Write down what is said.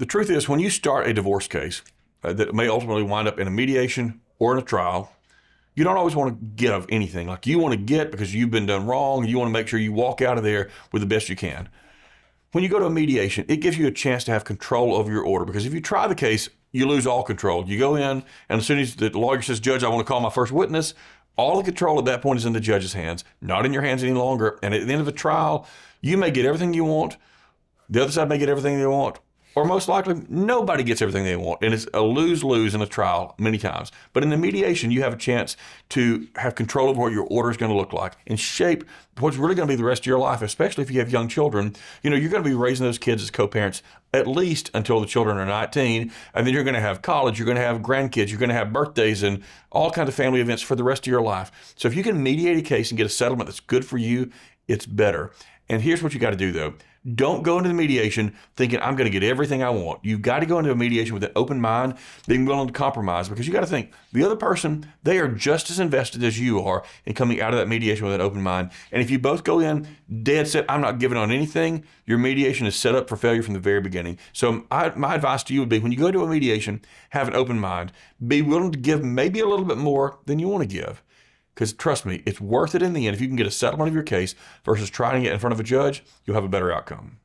The truth is, when you start a divorce case that may ultimately wind up in a mediation or in a trial, you don't always want to give anything. Like, you want to get because you've been done wrong. You want to make sure you walk out of there with the best you can. When you go to a mediation, it gives you a chance to have control over your order, because if you try the case, you lose all control. You go in, and as soon as the lawyer says, "Judge, I want to call my first witness," all the control at that point is in the judge's hands, not in your hands any longer. And at the end of a trial, you may get everything you want. The other side may get everything they want. Or most likely, nobody gets everything they want. And it's a lose-lose in a trial many times. But in the mediation, you have a chance to have control over what your order is going to look like and shape what's really going to be the rest of your life, especially if you have young children. You know, you're going to be raising those kids as co-parents at least until the children are 19. And then you're going to have college, you're going to have grandkids, you're going to have birthdays and all kinds of family events for the rest of your life. So if you can mediate a case and get a settlement that's good for you, it's better. And here's what you got to do, though. Don't go into the mediation thinking, I'm going to get everything I want. You've got to go into a mediation with an open mind, being willing to compromise, because you got to think the other person, they are just as invested as you are in coming out of that mediation with an open mind. And if you both go in dead set, I'm not giving on anything, your mediation is set up for failure from the very beginning. So my advice to you would be, when you go to a mediation, have an open mind. Be willing to give maybe a little bit more than you want to give. Because trust me, it's worth it in the end. If you can get a settlement of your case versus trying it in front of a judge, you'll have a better outcome.